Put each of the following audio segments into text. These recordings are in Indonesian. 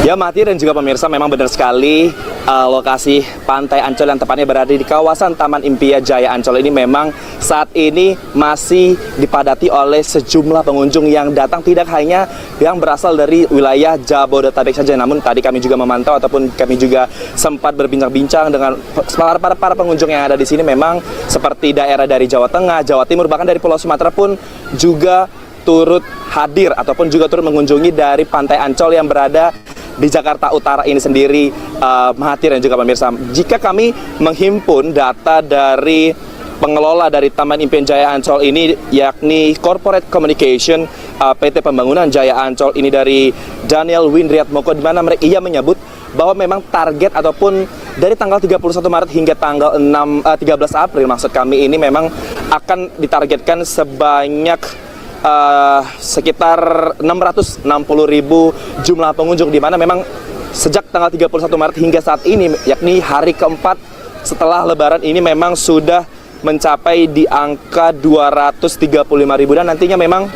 Ya Mati dan juga pemirsa, memang benar sekali lokasi Pantai Ancol yang tepatnya berada di kawasan Taman Impian Jaya Ancol ini memang saat ini masih dipadati oleh sejumlah pengunjung yang datang, tidak hanya yang berasal dari wilayah Jabodetabek saja, namun tadi kami juga memantau ataupun kami juga sempat berbincang-bincang dengan para pengunjung yang ada di sini, memang seperti daerah dari Jawa Tengah, Jawa Timur, bahkan dari Pulau Sumatera pun juga turut hadir ataupun juga turut mengunjungi dari Pantai Ancol yang berada di Jakarta Utara ini sendiri, Mahathir dan juga pemirsa. Jika kami menghimpun data dari pengelola dari Taman Impian Jaya Ancol ini, yakni Corporate Communication PT Pembangunan Jaya Ancol ini, dari Daniel Windriatmoko, di mana ia menyebut bahwa memang target ataupun dari tanggal 31 Maret hingga tanggal 13 April maksud kami ini memang akan ditargetkan sebanyak sekitar 660.000 jumlah pengunjung, di mana memang sejak tanggal 31 Maret hingga saat ini, yakni hari keempat setelah Lebaran ini, memang sudah mencapai di angka 235.000, dan nantinya memang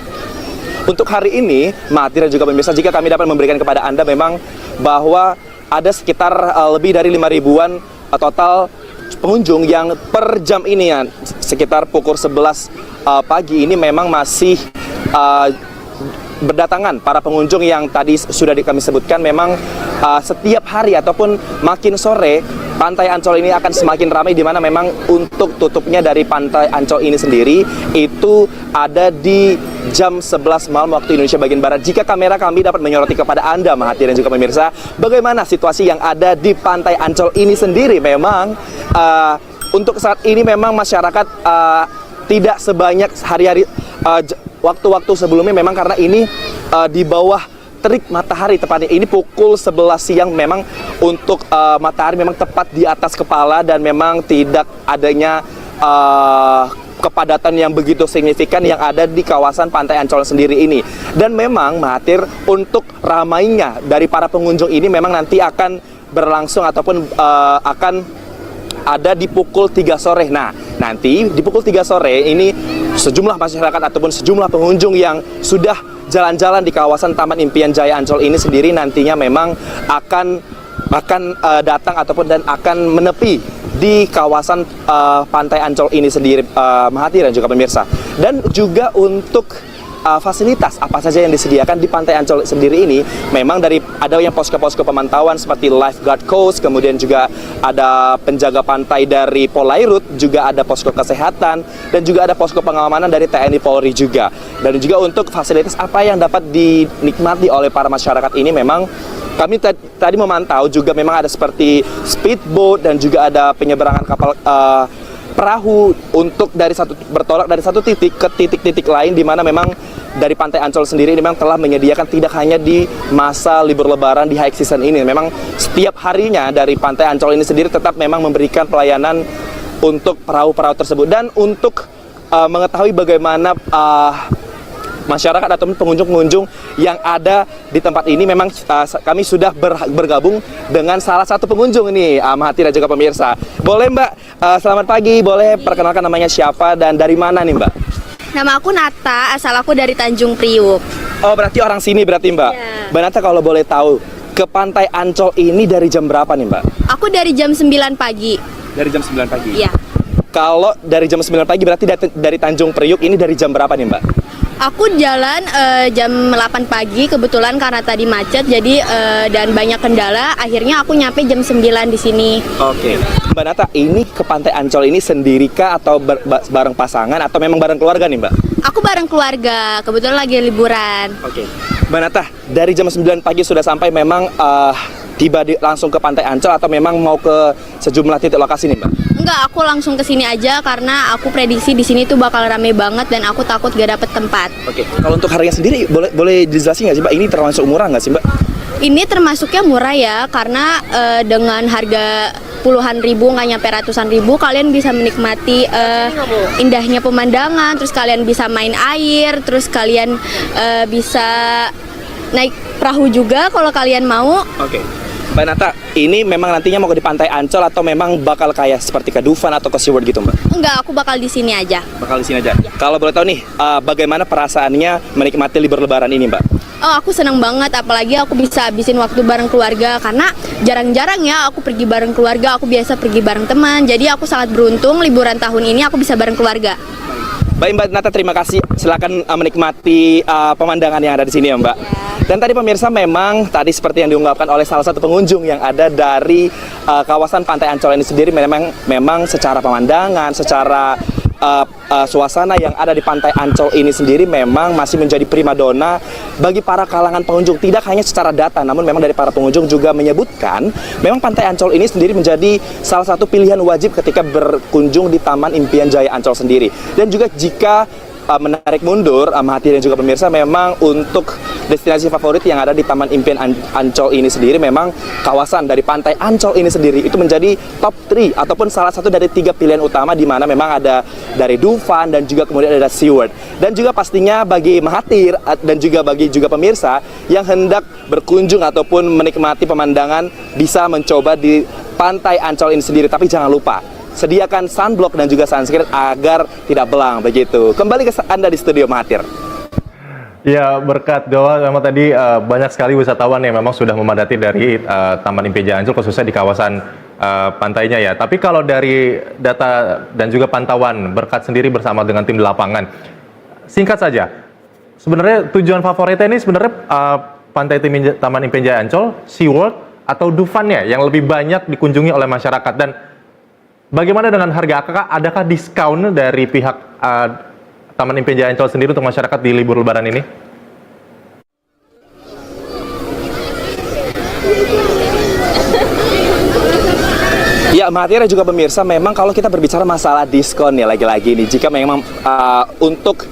untuk hari ini, Mahathir dan juga pemirsa, jika kami dapat memberikan kepada Anda memang bahwa ada sekitar lebih dari 5.000-an total pengunjung yang per jam ini, ya, sekitar pukul 11 pagi ini memang masih berdatangan para pengunjung yang tadi sudah kami sebutkan. Memang setiap hari ataupun makin sore Pantai Ancol ini akan semakin ramai, di mana memang untuk tutupnya dari Pantai Ancol ini sendiri itu ada di jam 11 malam waktu Indonesia bagian Barat. Jika kamera kami dapat menyoroti kepada Anda, Mahathir dan juga pemirsa, bagaimana situasi yang ada di Pantai Ancol ini sendiri. Memang untuk saat ini memang masyarakat tidak sebanyak hari-hari waktu-waktu sebelumnya, memang karena ini di bawah terik matahari, tepatnya ini pukul 11 siang, memang untuk matahari memang tepat di atas kepala, dan memang tidak adanya kepadatan yang begitu signifikan yang ada di kawasan Pantai Ancol sendiri ini. Dan memang Mahathir, untuk ramainya dari para pengunjung ini memang nanti akan berlangsung ataupun akan ada di pukul 3 sore. Nah, nanti di pukul 3 sore ini sejumlah masyarakat ataupun sejumlah pengunjung yang sudah jalan-jalan di kawasan Taman Impian Jaya Ancol ini sendiri nantinya memang akan datang ataupun dan akan menepi di kawasan Pantai Ancol ini sendiri, Mahathir dan juga pemirsa. Dan juga untuk fasilitas apa saja yang disediakan di Pantai Ancol sendiri ini, memang dari ada yang posko-posko pemantauan seperti lifeguard coast, kemudian juga ada penjaga pantai dari Polairut, juga ada posko kesehatan, dan juga ada posko pengamanan dari TNI Polri juga. Dan juga untuk fasilitas apa yang dapat dinikmati oleh para masyarakat ini, memang kami tadi memantau juga memang ada seperti speedboat dan juga ada penyeberangan kapal perahu untuk bertolak dari satu titik ke titik-titik lain, di mana memang dari Pantai Ancol sendiri ini memang telah menyediakan tidak hanya di masa libur Lebaran di high season ini, memang setiap harinya dari Pantai Ancol ini sendiri tetap memang memberikan pelayanan untuk perahu-perahu tersebut. Dan untuk mengetahui bagaimana masyarakat atau pengunjung-pengunjung yang ada di tempat ini, memang kami sudah bergabung dengan salah satu pengunjung ini, Mahathir dan juga pemirsa. Boleh Mbak, selamat pagi, boleh perkenalkan namanya siapa dan dari mana nih Mbak? Nama aku Nata, asal aku dari Tanjung Priuk. Oh, berarti orang sini berarti Mbak? Ya. Mbak Nata, kalau boleh tahu, ke Pantai Ancol ini dari jam berapa nih Mbak? Aku dari jam 9 pagi. Dari jam 9 pagi? Iya. Kalau dari jam 9 pagi berarti dari Tanjung Priuk ini dari jam berapa nih Mbak? Aku jalan jam 8 pagi, kebetulan karena tadi macet, jadi dan banyak kendala, akhirnya aku nyampe jam 9 di sini. Oke. Mbak Nata, ini ke Pantai Ancol ini sendiri kah atau bareng pasangan atau memang bareng keluarga nih Mbak? Aku bareng keluarga, kebetulan lagi liburan. Oke. Mbak Nata, dari jam 9 pagi sudah sampai, memang tiba langsung ke Pantai Ancol atau memang mau ke sejumlah titik lokasi nih Mbak? Enggak, aku langsung ke sini aja karena aku prediksi di sini tuh bakal rame banget dan aku takut gak dapet tempat. Oke. Kalau untuk harganya sendiri boleh dijelasin nggak sih Mbak? Ini termasuk murah nggak sih Mbak? Ini termasuknya murah ya, karena dengan harga puluhan ribu, nggak nyampe ratusan ribu, kalian bisa menikmati indahnya pemandangan, terus kalian bisa main air, terus kalian bisa naik perahu juga kalau kalian mau. Oke. Mbak Nata, ini memang nantinya mau di Pantai Ancol atau memang bakal kayak seperti ke Dufan atau ke SeaWorld gitu Mbak? Enggak, aku bakal di sini aja. Bakal di sini aja? Ya. Kalau boleh tahu nih, bagaimana perasaannya menikmati libur Lebaran ini Mbak? Oh, aku senang banget, apalagi aku bisa habisin waktu bareng keluarga karena jarang-jarang ya aku pergi bareng keluarga, aku biasa pergi bareng teman. Jadi aku sangat beruntung liburan tahun ini aku bisa bareng keluarga. Baik Mbak Nata, terima kasih. Silakan menikmati pemandangan yang ada di sini ya Mbak. Dan tadi pemirsa, memang tadi seperti yang diungkapkan oleh salah satu pengunjung yang ada dari kawasan Pantai Ancol ini sendiri, memang secara pemandangan, secara suasana yang ada di Pantai Ancol ini sendiri memang masih menjadi primadona bagi para kalangan pengunjung. Tidak hanya secara data, namun memang dari para pengunjung juga menyebutkan memang Pantai Ancol ini sendiri menjadi salah satu pilihan wajib ketika berkunjung di Taman Impian Jaya Ancol sendiri. Dan juga jika menarik mundur, Mahathir dan juga pemirsa, memang untuk destinasi favorit yang ada di Taman Impian Ancol ini sendiri, memang kawasan dari Pantai Ancol ini sendiri itu menjadi top 3 ataupun salah satu dari 3 pilihan utama, di mana memang ada dari Dufan dan juga kemudian ada SeaWorld. Dan juga pastinya bagi Mahathir dan juga bagi pemirsa yang hendak berkunjung ataupun menikmati pemandangan bisa mencoba di Pantai Ancol ini sendiri. Tapi jangan lupa sediakan sunblock dan juga sunscreen agar tidak belang begitu. Kembali ke Anda di studio Mahathir. Ya, berkat doa memang tadi banyak sekali wisatawan yang memang sudah memadati dari Taman Impian Jaya Ancol, khususnya di kawasan pantainya ya. Tapi kalau dari data dan juga pantauan berkat sendiri bersama dengan tim di lapangan, singkat saja, sebenarnya tujuan favoritnya ini sebenarnya Pantai Taman Impian Jaya Ancol, SeaWorld, atau Dufan-nya yang lebih banyak dikunjungi oleh masyarakat. Dan bagaimana dengan harga? Adakah diskon dari pihak Taman Impian Jaya Ancol sendiri untuk masyarakat di libur Lebaran ini? Ya, Mahathir dan juga pemirsa, memang kalau kita berbicara masalah diskon ya, lagi-lagi nih, jika memang untuk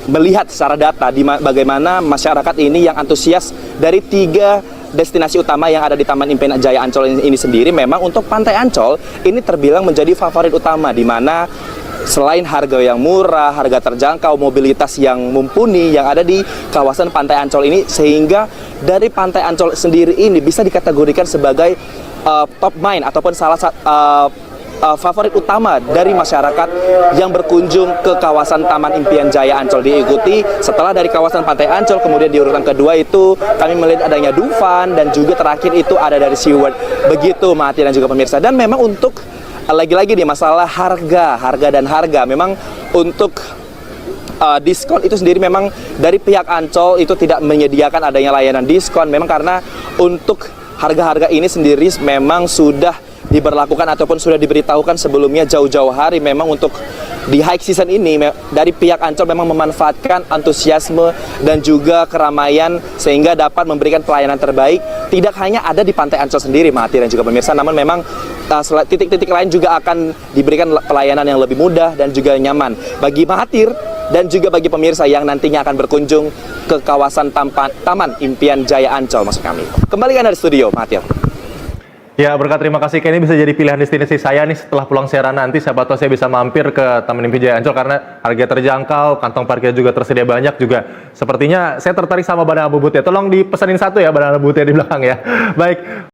melihat secara data bagaimana masyarakat ini yang antusias dari 3 destinasi utama yang ada di Taman Impian Jaya Ancol ini sendiri, memang untuk Pantai Ancol ini terbilang menjadi favorit utama, di mana selain harga yang murah, harga terjangkau, mobilitas yang mumpuni yang ada di kawasan Pantai Ancol ini, sehingga dari Pantai Ancol sendiri ini bisa dikategorikan sebagai top mind ataupun salah satu favorit utama dari masyarakat yang berkunjung ke kawasan Taman Impian Jaya Ancol. Diikuti setelah dari kawasan Pantai Ancol, kemudian di urutan kedua itu kami melihat adanya Dufan, dan juga terakhir itu ada dari SeaWorld. Begitu Mahathir dan juga pemirsa. Dan memang untuk lagi-lagi nih masalah harga, memang untuk diskon itu sendiri memang dari pihak Ancol itu tidak menyediakan adanya layanan diskon, memang karena untuk harga-harga ini sendiri memang sudah diberlakukan ataupun sudah diberitahukan sebelumnya jauh-jauh hari. Memang untuk di high season ini dari pihak Ancol memang memanfaatkan antusiasme dan juga keramaian sehingga dapat memberikan pelayanan terbaik, tidak hanya ada di Pantai Ancol sendiri Mahathir dan juga pemirsa, namun memang titik-titik lain juga akan diberikan pelayanan yang lebih mudah dan juga nyaman bagi Mahathir dan juga bagi pemirsa yang nantinya akan berkunjung ke kawasan Taman Impian Jaya Ancol, maksud kami. Kembali ke Anda di studio Mahathir. Ya, berkat terima kasih. Kayaknya bisa jadi pilihan destinasi saya nih setelah pulang siaran nanti. Siapa tahu saya bisa mampir ke Taman Impian Jaya Ancol karena harga terjangkau, kantong parkir juga tersedia banyak juga. Sepertinya saya tertarik sama banana bubut ya. Tolong dipesanin satu ya banana bubutnya di belakang ya. Baik.